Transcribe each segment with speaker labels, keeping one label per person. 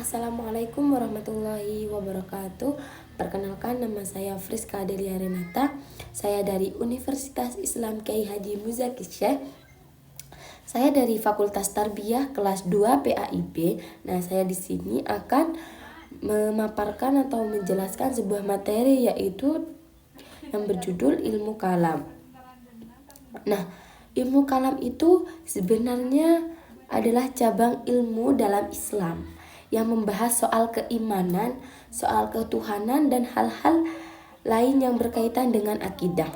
Speaker 1: Assalamualaikum warahmatullahi wabarakatuh. Perkenalkan, nama saya Friska Delia Renata. Saya dari Universitas Islam Kyai Haji Muzaki Syekh. Saya dari Fakultas Tarbiyah kelas 2 PAIB. Nah, saya di sini akan memaparkan atau menjelaskan sebuah materi, yaitu yang berjudul ilmu kalam. Nah, ilmu kalam itu sebenarnya adalah cabang ilmu dalam Islam yang membahas soal keimanan, soal ketuhanan, dan hal-hal lain yang berkaitan dengan akidah.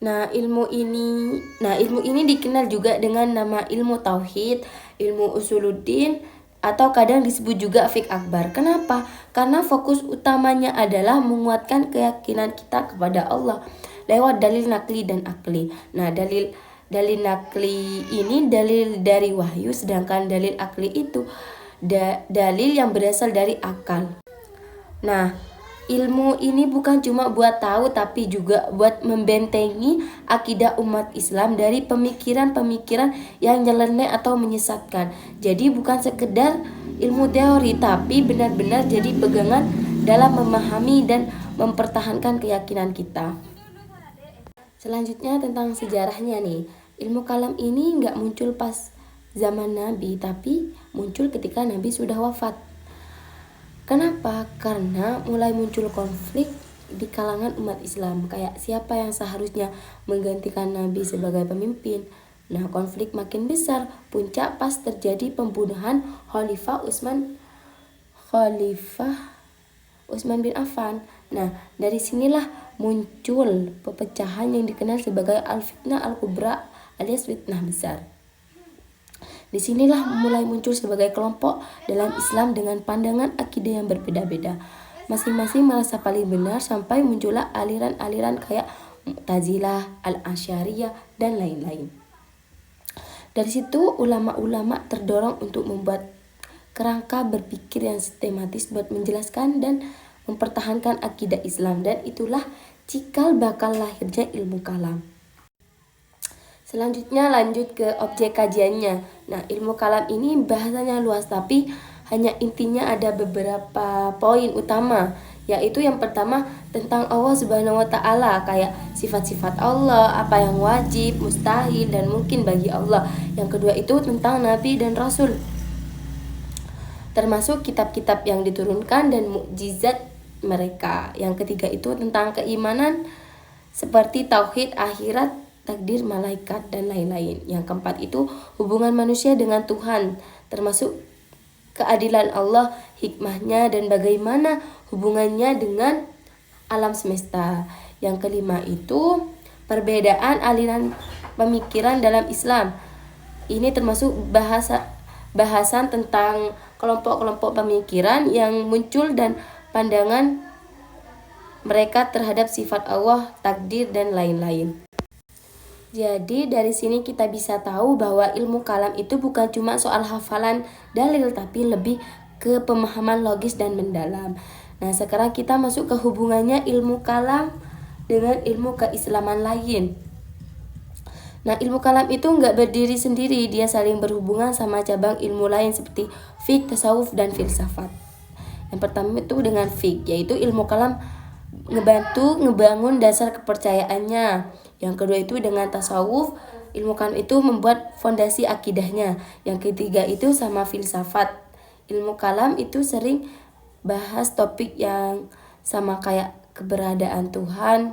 Speaker 1: Nah, ilmu ini dikenal juga dengan nama ilmu tauhid, ilmu usuluddin, atau kadang disebut juga fiqh akbar. Kenapa? Karena fokus utamanya adalah menguatkan keyakinan kita kepada Allah lewat dalil nakli dan akli. Nah, dalil nakli ini dalil dari wahyu, sedangkan dalil akli itu dalil yang berasal dari akal. Nah, ilmu ini bukan cuma buat tahu, tapi juga buat membentengi akidah umat Islam dari pemikiran-pemikiran yang nyeleneh atau menyesatkan. Jadi bukan sekedar ilmu teori, tapi benar-benar jadi pegangan dalam memahami dan mempertahankan keyakinan kita. Selanjutnya tentang sejarahnya nih. Ilmu kalam ini nggak muncul pas zaman Nabi, tapi muncul ketika Nabi sudah wafat. Kenapa? Karena mulai muncul konflik di kalangan umat Islam, kayak siapa yang seharusnya menggantikan Nabi sebagai pemimpin. Nah, konflik makin besar, puncak pas terjadi pembunuhan Khalifah Utsman bin Affan. Nah, dari sinilah muncul pepecahan yang dikenal sebagai al-fitnah al-kubra alias fitnah besar. Disinilah mulai muncul sebagai kelompok dalam Islam dengan pandangan akidah yang berbeda-beda. Masing-masing merasa paling benar, sampai muncullah aliran-aliran kayak Mu'tazilah, Al-Asy'ariyah, dan lain-lain. Dari situ ulama-ulama terdorong untuk membuat kerangka berpikir yang sistematis buat menjelaskan dan mempertahankan akidah Islam, dan itulah cikal bakal lahirnya ilmu kalam. Selanjutnya lanjut ke objek kajiannya. Nah, ilmu kalam ini bahasanya luas, tapi hanya intinya ada beberapa poin utama, yaitu yang pertama tentang Allah Subhanahu wa Ta'ala, kayak sifat-sifat Allah, apa yang wajib, mustahil, dan mungkin bagi Allah. Yang kedua itu tentang Nabi dan Rasul, termasuk kitab-kitab yang diturunkan dan mukjizat mereka. Yang ketiga itu tentang keimanan seperti tauhid, akhirat, takdir, malaikat, dan lain-lain. Yang keempat itu hubungan manusia dengan Tuhan, termasuk keadilan Allah, hikmahnya, dan bagaimana hubungannya dengan alam semesta. Yang kelima itu perbedaan aliran pemikiran dalam Islam. Ini termasuk bahasan tentang kelompok-kelompok pemikiran yang muncul dan pandangan mereka terhadap sifat Allah, takdir, dan lain-lain. Jadi dari sini kita bisa tahu bahwa ilmu kalam itu bukan cuma soal hafalan dalil, tapi lebih ke pemahaman logis dan mendalam. Nah, sekarang kita masuk ke hubungannya ilmu kalam dengan ilmu keislaman lain. Nah, ilmu kalam itu nggak berdiri sendiri, dia saling berhubungan sama cabang ilmu lain seperti fiqh, tasawuf, dan filsafat. Yang pertama itu dengan fiqh, yaitu ilmu kalam ngebantu ngebangun dasar kepercayaannya. Yang kedua itu dengan tasawuf, ilmu kalam itu membuat fondasi akidahnya. Yang ketiga itu sama filsafat, ilmu kalam itu sering bahas topik yang sama kayak keberadaan Tuhan,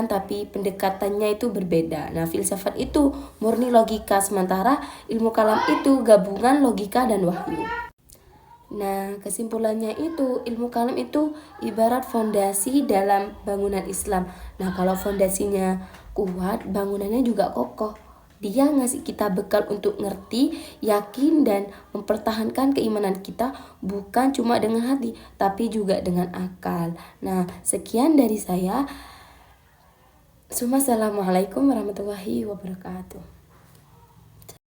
Speaker 1: tapi pendekatannya itu berbeda. Nah, filsafat itu murni logika, sementara ilmu kalam itu gabungan logika dan wahyu. Nah, kesimpulannya itu ilmu kalam itu ibarat fondasi dalam bangunan Islam. Nah, kalau fondasinya kuat, bangunannya juga kokoh. Dia ngasih kita bekal untuk ngerti, yakin, dan mempertahankan keimanan kita bukan cuma dengan hati, tapi juga dengan akal. Nah, sekian dari saya. Assalamualaikum warahmatullahi wabarakatuh.